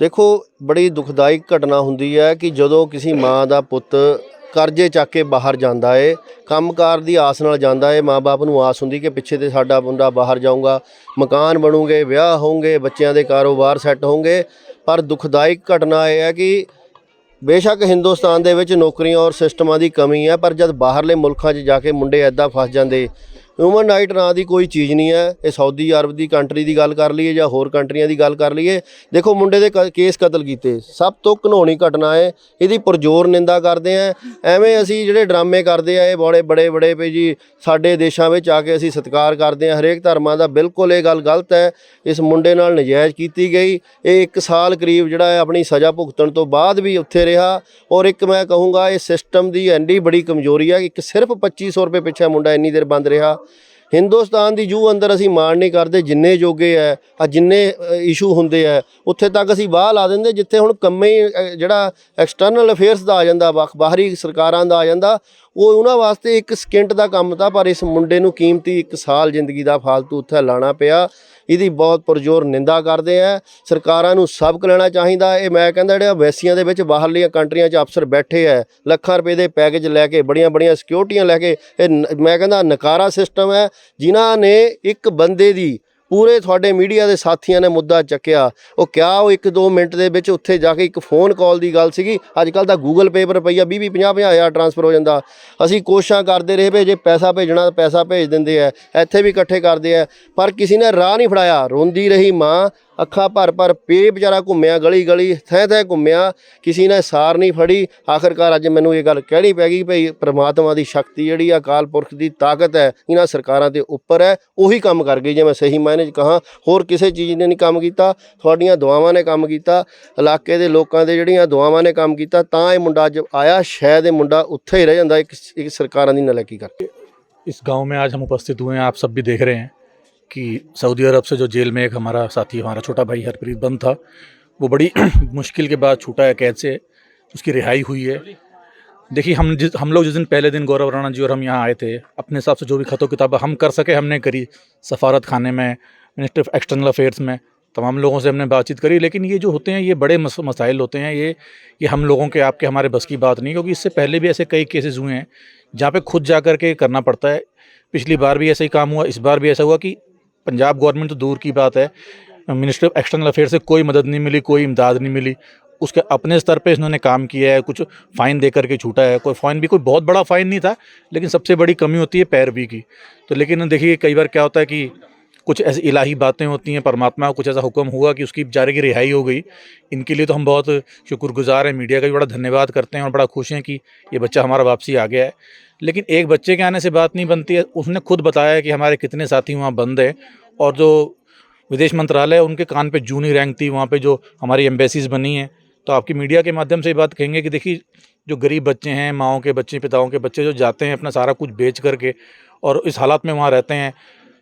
देखो बड़ी दुखदाई घटना हुंदी है कि जदों किसी माँ का पुत करजे चक के बाहर जाता है, कंमकार की आस नाल जाता है, माँ बाप नूं आस हुंदी कि पिछे ते साडा मुंडा बाहर जाऊँगा, मकान बनूंगे, विआह होंगे, बच्चों के कारोबार सैट होंगे। पर दुखदाई घटना यह है कि बेशक हिंदुस्तान दे विच नौकरियां और सिस्टमां की कमी है, पर जब बाहरले मुल्कां 'च जाके मुंडे इदां फस जाते। ह्यूमन राइट नां की कोई चीज़ नहीं है। ये सऊदी अरब की कंट्री की गल कर लीए या होर कंट्रियां की गल कर लीए, देखो मुंडे दे केस कतल किए, सब तो घिनौनी घटना है। इहदी पुरजोर निंदा करते हैं। एवें असीं जिहड़े ड्रामे करते हैं, बड़े बड़े बड़े भी जी साडे देशां विच आके असीं सत्कार करते हैं हरेक धर्मां दा, बिल्कुल ये गल गलत है। इस मुंडे नाल नजायज़ की गई। ये 1 साल करीब जिहड़ा है अपनी सज़ा भुगतण तो बाद भी उत्थे रहा। और एक मैं कहूँगा इस सिस्टम की एडी बड़ी कमजोरी है कि सिर्फ 2500 रुपये पिछे मुंडा इन्नी देर बंद रहा। हिंदुस्तान की जू अंदर असीं माण नहीं करते, जिन्ने जोगे है जिन्ने इशू होंदे है उत्थे तक असीं बाह ला देंगे, जिथे हुण कम्मे ही जिहड़ा एक्सटर्नल अफेयर्स का आ जांदा, बाहरी सरकारां दा आ जांदा, वो उन्हां वास्ते 1 सकिंट का काम था। पर इस मुंडे नूं कीमती 1 साल जिंदगी का फालतू उत्थे लाना पिया। ਇਹਦੀ बहुत पुरजोर निंदा करते हैं। सरकारां नूं सबक लेना चाहिए। ये मैं कहंदा जिहड़े वैसियां दे विच बाहरलियां कंट्रियां 'च अफसर बैठे है, ਲੱਖਾਂ रुपए के पैकेज लैके बड़ियां बड़ियां सिक्योरिटियां लैके, मैं कहंदा नकारा सिस्टम है जिन्हां ने एक बंदे की पूरे थोड़े मीडिया के साथियों ने मुद्दा चक्या। वो क्या वो 1-2 मिनट के विच उत्थे जाके एक फोन कॉल की गल सीगी। अजकल तो गूगल पे पर रुपया 20-50 हज़ार ट्रांसफर हो जाता। असीं कोशिशां करते रहे भी जे पैसा भेजना तो पैसा भेज देंदे है, इत्थे भी इकट्ठे करते हैं, पर किसी ने राह नहीं फड़ाया। रोंदी रही माँ, अखा भर भर पे बेचारा घूमिया, गली गली थै थै घूमिया, किसी ने सार नहीं फड़ी। आखिरकार अज मैनूं ये गल कहनी पैगी भई परमात्मा की शक्ति जिहड़ी अकाल पुरख की ताकत है इन्हां सरकारां दे उपर है, उही काम कर गई। जे मैं सही मायने च कहां, होर किसी चीज़ ने नहीं काम कीता, तुहाडीआं दुआवां ने काम कीता, इलाके दे लोकां दे जिहड़ियां दुआवां ने काम कीता, तां ये मुंडा अज आया। शायद ये मुंडा उत्थे ही रह जांदा एक सरकारां दी नलायकी करके। इस गांव में आज हम उपस्थित हुए हैं, आप सब भी देख रहे हैं कि सऊदी अरब से जो जेल में एक हमारा साथी, हमारा छोटा भाई हरप्रीत बंद था, वो बड़ी मुश्किल के बाद छूटा है कैद से, उसकी रिहाई हुई है। देखिए हम लोग जिस दिन पहले दिन गौरव राणा जी और हम यहाँ आए थे, अपने हिसाब से जो भी खतों किताब हम कर सके हमने करी। सफारत खाने में, मिनिस्ट्री ऑफ एक्सटर्नल अफेयर्स में तमाम लोगों से हमने बातचीत करी। लेकिन ये जो होते हैं ये बड़े मसाइल होते हैं, ये हम लोगों के आपके हमारे बस की बात नहीं, क्योंकि इससे पहले भी ऐसे कई केसेस हुए हैं जहाँ पे खुद जा कर के करना पड़ता है। पिछली बार भी ऐसा ही काम हुआ, इस बार भी ऐसा हुआ कि पंजाब गवर्नमेंट तो दूर की बात है, मिनिस्ट्री ऑफ एक्सटर्नल अफेयर से कोई मदद नहीं मिली, कोई इमदाद नहीं मिली। उसके अपने स्तर पे इन्होंने काम किया है, कुछ फ़ाइन दे करके छूटा है। कोई फ़ाइन भी कोई बहुत बड़ा फ़ाइन नहीं था, लेकिन सबसे बड़ी कमी होती है पैरवी की। तो लेकिन देखिए कई बार क्या होता है कि कुछ ऐसी इलाही बातें होती हैं, परमात्मा का कुछ ऐसा हुक्म हुआ कि उसकी बेचारे की रिहाई हो गई। इनके लिए तो हम बहुत शुक्रगुजार हैं, मीडिया का भी बड़ा धन्यवाद करते हैं और बड़ा खुश हैं कि ये बच्चा हमारा वापसी आ गया है। लेकिन एक बच्चे के आने से बात नहीं बनती है। उसने खुद बताया कि हमारे कितने साथी वहाँ बंद हैं, और जो विदेश मंत्रालय उनके कान पे जू नहीं रेंगती वहाँ पे जो हमारी एम्बेसीज़ बनी हैं। तो आपकी मीडिया के माध्यम से ये बात कहेंगे कि देखिए जो गरीब बच्चे हैं, माँओं के बच्चे, पिताओं के बच्चे जो जाते हैं अपना सारा कुछ बेच करके और इस हालात में वहाँ रहते हैं।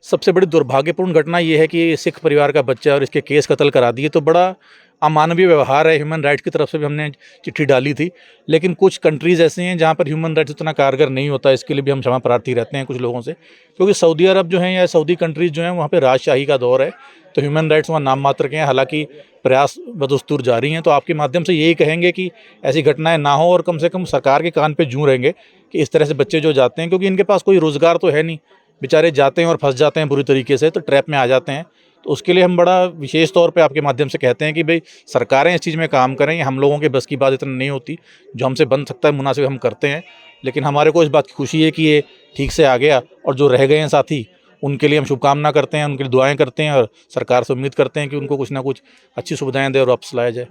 सबसे बड़ी दुर्भाग्यपूर्ण घटना ये है कि ये सिख परिवार का बच्चा और इसके केस कत्ल करा दिए, तो बड़ा अमानवीय व्यवहार है। ह्यूमन राइट्स की तरफ से भी हमने चिट्ठी डाली थी, लेकिन कुछ कंट्रीज़ ऐसी हैं जहाँ पर ह्यूमन राइट्स उतना कारगर नहीं होता। इसके लिए भी हम क्षमा प्रार्थी रहते हैं कुछ लोगों से, क्योंकि सऊदी अरब जो है या सऊदी कंट्रीज़ जो हैं वहाँ पे राजशाही का दौर है, तो ह्यूमन राइट्स वहाँ नाम मात्र के हैं। हालांकि प्रयास बदस्तूर जारी हैं। तो आपके माध्यम से यही कहेंगे कि ऐसी घटनाएं ना हो और कम से कम सरकार के कान पे जूं रहेंगे कि इस तरह से बच्चे जो जाते हैं, क्योंकि इनके पास कोई रोज़गार तो है नहीं, बेचारे जाते हैं और फंस जाते हैं बुरी तरीके से, तो ट्रैप में आ जाते हैं। तो उसके लिए हम बड़ा विशेष तौर पे आपके माध्यम से कहते हैं कि भाई सरकारें इस चीज़ में काम करें। हम लोगों के बस की बात इतना नहीं होती, जो हमसे बन सकता है मुनासिब हम करते हैं। लेकिन हमारे को इस बात की खुशी है कि ये ठीक से आ गया, और जो रह गए हैं साथी उनके लिए हम शुभकामना करते हैं, उनके लिए दुआएं करते हैं और सरकार से उम्मीद करते हैं कि उनको कुछ ना कुछ अच्छी सुविधाएं दें और वापस लाया जाए।